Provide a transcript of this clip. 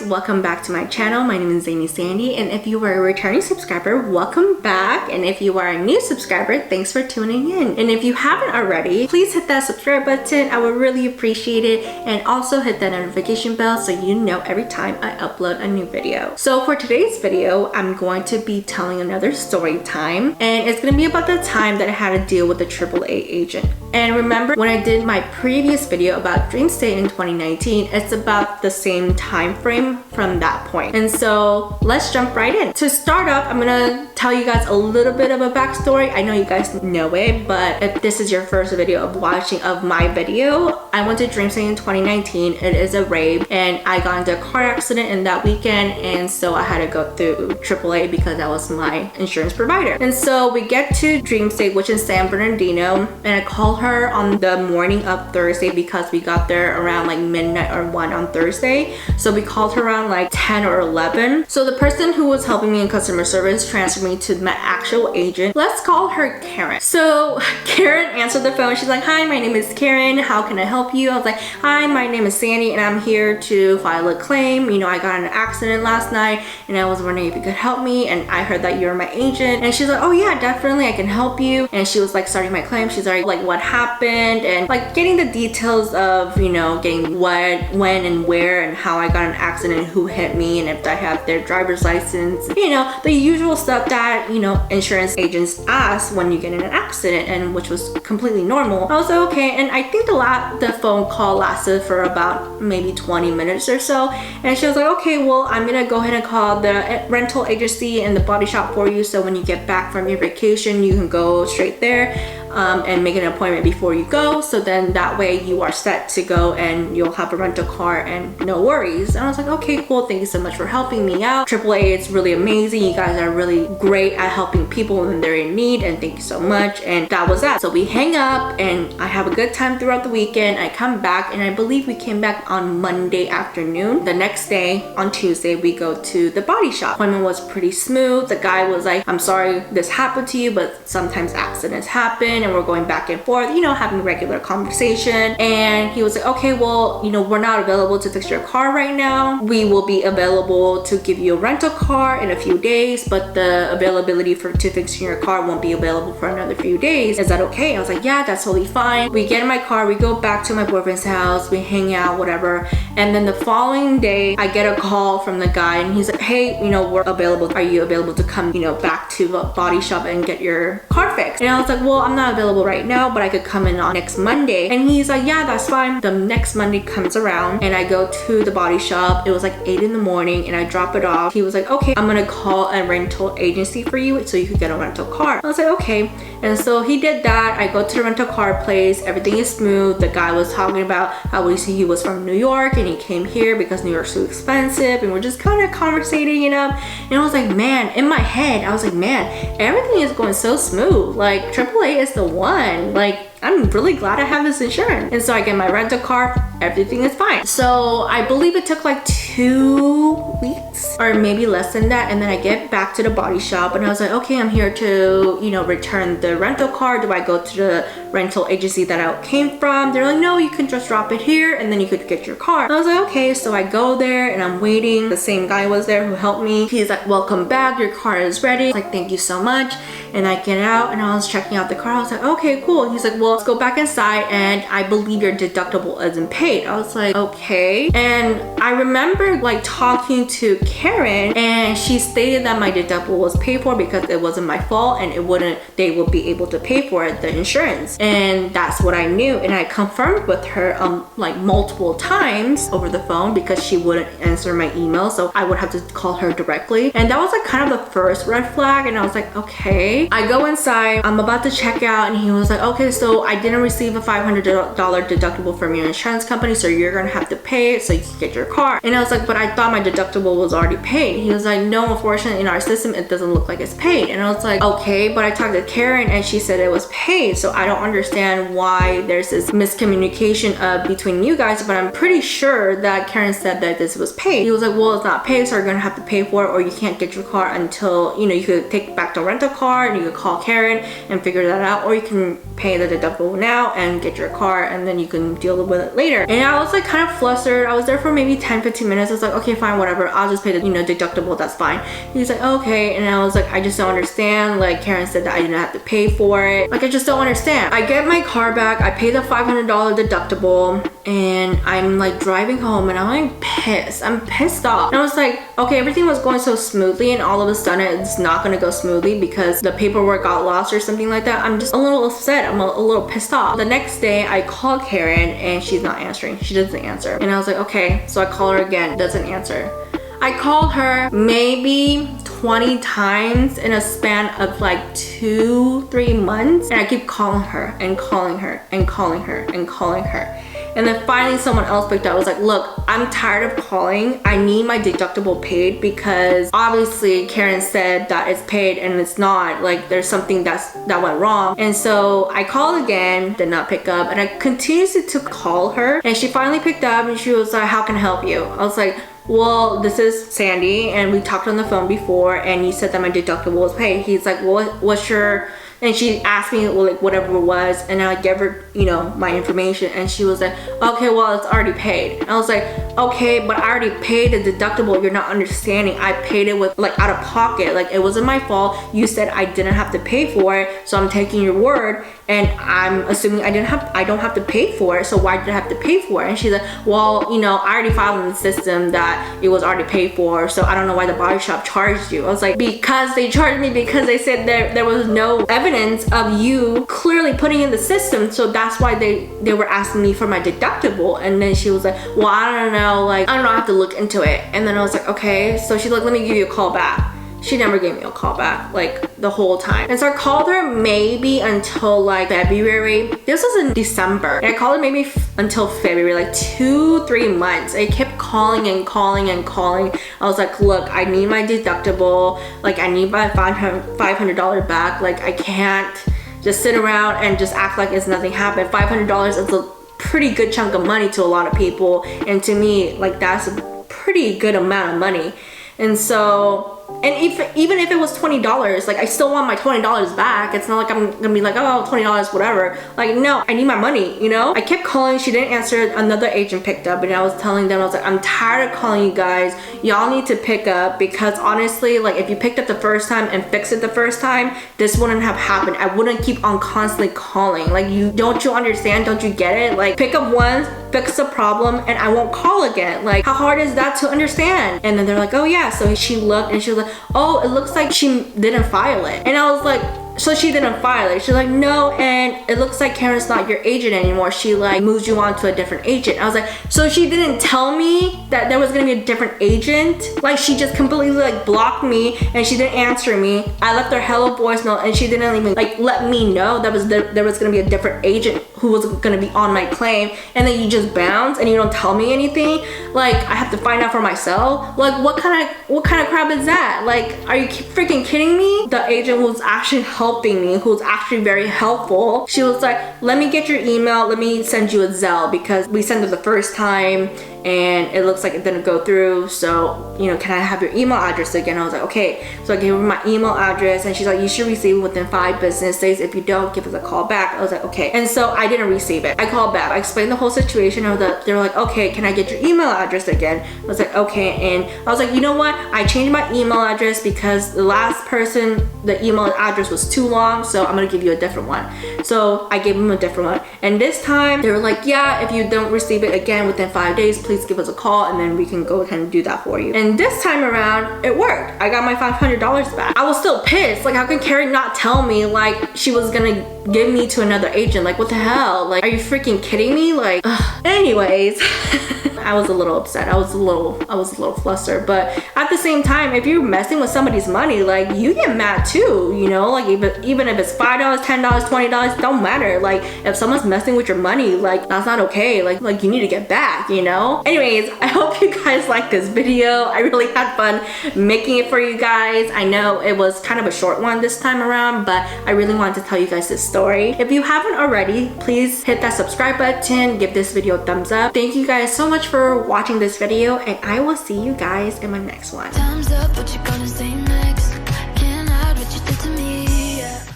welcome back to my channel. My name is Zany Sandy, and if you are a returning subscriber, welcome back. And if you are a new subscriber, thanks for tuning in. And if you haven't already, please hit that subscribe button. I would really appreciate it. And also hit that notification bell so you know every time I upload a new video. So for today's video, I'm going to be telling another story time, and it's going to be about the time that I had to deal with a AAA agent. And remember when I did my previous video about Dream State in 2019, it's about the same time frame from that point. And so let's jump right in. To start up, I'm gonna tell you guys a little bit of a backstory. I know you guys know it, but if this is your first video of watching of my video, I went to Dream State in 2019. It is a rave, and I got into a car accident in that weekend, and so I had to go through AAA because that was my insurance provider. And so we get to Dream State, which is San Bernardino, and I called her on the morning of Thursday because we got there around like midnight or 1 on Thursday. So we called her around like 10 or 11. So the person who was helping me in customer service transferred me to my actual agent. Let's call her Karen. So Karen answered the phone. She's like, "Hi, my name is Karen. How can I help you?" I was like, "Hi, my name is Sandy, and I'm here to file a claim. You know, I got in an accident last night, and I was wondering if you could help me. And I heard that you're my agent." And she's like, "Oh yeah, definitely, I can help you." And she was like starting my claim. She's like, "What happened?" And like getting the details of, you know, getting what, when, and where, and how I got in an accident, who hit me, and if I have their driver's license. You know, the usual stuff that, you know, insurance agents ask when you get in an accident, and which was completely normal. I was like, okay. And I think the phone call lasted for about maybe 20 minutes or so. And she was like, "Okay, well, I'm gonna go ahead and call the rental agency and the body shop for you, so when you get back from your vacation, you can go straight there and make an appointment before you go, so then that way you are set to go and you'll have a rental car and no worries." And I was like, okay, cool, thank you so much for helping me out. AAA is really amazing. You guys are really great at helping people when they're in need, and thank you so much. And that was that. So we hang up, and I have a good time throughout the weekend. I come back, and I believe we came back on Monday afternoon. The next day, on Tuesday, we go to the body shop. Appointment was pretty smooth. The guy was like, "I'm sorry this happened to you, but sometimes accidents happen," and we're going back and forth, you know, having regular conversation. And he was like, "Okay, well, you know, we're not available to fix your car right now. We will be available to give you a rental car in a few days, but the availability to fixing your car won't be available for another few days. Is that okay?" I was like, "Yeah, that's totally fine." We get in my car, we go back to my boyfriend's house, we hang out, whatever. And then the following day, I get a call from the guy, and he's like, "Hey, you know, we're available. Are you available to come, you know, back to the body shop and get your car fixed?" And I was like, "Well, I'm not available right now, but I could come in on next Monday." And he's like, "Yeah, that's fine." The next Monday comes around, and I go to the body shop. It was like 8 in the morning, and I drop it off. He was like, "Okay, I'm gonna call a rental agency for you so you could get a rental car." I was like, "Okay." And so he did that. I go to the rental car place. Everything is smooth. The guy was talking about how he was from New York, and he came here because New York's too expensive, and we're just kind of conversating, you know. And I was like, man, in my head, I was like, man, everything is going so smooth. Like, AAA is the one. Like, I'm really glad I have this insurance. And so I get my rental car, everything is fine. So I believe it took like 2 weeks or maybe less than that. And then I get back to the body shop, and I was like, okay, I'm here to, you know, return the rental car. Do I go to the rental agency that I came from? They're like, "No, you can just drop it here and then you could get your car." And I was like, okay. So I go there, and I'm waiting. The same guy was there who helped me. He's like, "Welcome back, your car is ready." I was like, "Thank you so much." And I get out, and I was checking out the car. I was like, okay, cool. He's like, "Well, let's go back inside, and I believe your deductible isn't paid." I was like, okay. And I remember like talking to Karen, and she stated that my deductible was paid for because it wasn't my fault, and they would be able to pay for it, the insurance. And that's what I knew. And I confirmed with her like multiple times over the phone because she wouldn't answer my email, so I would have to call her directly. And that was like kind of the first red flag. And I was like, okay. I go inside, I'm about to check out, and he was like, "Okay, so I didn't receive a $500 deductible from your insurance company, so you're gonna have to pay it so you can get your car." And I was like, "But I thought my deductible was already paid. He was like, no, unfortunately in our system it doesn't look like it's paid. And I was like, okay, but I talked to Karen and she said it was paid, so I don't understand why there's this miscommunication between you guys, but I'm pretty sure that Karen said that this was paid. He was like, well, it's not paid, so you're gonna have to pay for it, or you can't get your car until, you know, you could take it back to rental car and you could call Karen and figure that out, or you can pay the deductible now and get your car and then you can deal with it later. And I was like kind of flustered. I was there for maybe 10-15 minutes. I was like, okay, fine, whatever, I'll just pay the, you know, deductible, that's fine. He's like, okay. And I was like, I just don't understand, like Karen said that I didn't have to pay for it, like I just don't understand. I get my car back, I pay the $500 deductible, and I'm like driving home and I'm like pissed. I'm pissed off. And I was like, okay, everything was going so smoothly and all of a sudden it's not gonna go smoothly because the paperwork got lost or something like that. I'm just a little upset. I'm a little pissed off. The next day I called Karen and she's not answering. She doesn't answer. And I was like, okay. So I call her again, doesn't answer. I called her maybe 20 times in a span of like 2-3 months, and I keep calling her and calling her and calling her and calling her. And then finally someone else picked up. I was like, look, I'm tired of calling. I need my deductible paid because obviously Karen said that it's paid and it's not. Like there's something that went wrong. And so I called again, did not pick up, and I continued to call her, and she finally picked up and she was like, how can I help you? I was like, well, this is Sandy and we talked on the phone before and you said that my deductible was paid. He's like, well, what's your... And she asked me, well, like whatever it was, and I gave her, you know, my information, and she was like, okay, well, it's already paid. And I was like, okay, but I already paid the deductible. You're not understanding. I paid it with like out of pocket. Like it wasn't my fault. You said I didn't have to pay for it, so I'm taking your word, and I'm assuming I don't have to pay for it. So why did I have to pay for it? And she's like, well, you know, I already filed in the system that it was already paid for, so I don't know why the body shop charged you. I was like, because they charged me because they said there was no evidence of you clearly putting in the system, so that's why they were asking me for my deductible. And then she was like, well, I don't know, like I don't know, I have to look into it. And then I was like, okay. So she's like, let me give you a call back. She never gave me a call back like the whole time. And so I called her maybe until like February. This was in December. And I called her maybe until February, like 2-3 months. I kept calling and calling and calling. I was like, look, I need my deductible. Like I need my $500 back. Like I can't just sit around and just act like it's nothing happened. $500 is a pretty good chunk of money to a lot of people. And to me, like that's a pretty good amount of money. And so, and even if it was $20, like I still want my $20 back. It's not like I'm gonna be like, oh, $20, whatever. Like, no, I need my money, you know? I kept calling, she didn't answer. Another agent picked up, and I was telling them, I was like, I'm tired of calling you guys. Y'all need to pick up, because honestly, like if you picked up the first time and fixed it the first time, this wouldn't have happened. I wouldn't keep on constantly calling. Like, don't you understand? Don't you get it? Like, pick up once, fix the problem, and I won't call again. Like, how hard is that to understand? And then they're like, oh yeah. So she looked and she was like, oh, it looks like she didn't file it. And I was like, so she didn't file it? She's like, no, and it looks like Karen's not your agent anymore. She like moves you on to a different agent. I was like, so she didn't tell me that there was gonna be a different agent? Like, she just completely like blocked me and she didn't answer me. I left her hello voicemail and she didn't even like let me know that there was gonna be a different agent who was gonna be on my claim, and then you just bounce and you don't tell me anything. Like, I have to find out for myself. Like, what kind of crap is that? Like, are you freaking kidding me? The agent was actually helping me, who's actually very helpful, she was like, let me get your email, let me send you a Zelle, because we sent it the first time and it looks like it didn't go through, so, you know, can I have your email address again? I was like, okay. So I gave her my email address and she's like, you should receive it within 5 business days. If you don't, give us a call back. I was like, okay. And so I didn't receive it. I called back. I explained the whole situation. They were like, okay, can I get your email address again? I was like, okay. And I was like, you know what? I changed my email address because the last person, the email address was too long, so I'm gonna give you a different one. So I gave them a different one. And this time they were like, yeah, if you don't receive it again within 5 days, please give us a call and then we can go ahead and do that for you. And this time around, it worked. I got my $500 back. I was still pissed. Like, how can Karen not tell me like she was gonna give me to another agent? Like, what the hell? Like, are you freaking kidding me? Like, ugh. Anyways, I was a little upset. I was a little flustered. But at the same time, if you're messing with somebody's money, like, you get mad too, you know? Like, even if it's $5, $10, $20, don't matter. Like, if someone's messing with your money, like, that's not okay. Like you need to get back, you know? Anyways, I hope you guys liked this video. I really had fun making it for you guys. I know it was kind of a short one this time around, but I really wanted to tell you guys this story. If you haven't already, please hit that subscribe button, give this video a thumbs up. Thank you guys so much for watching this video, and I will see you guys in my next one. Time's up, what you gonna say?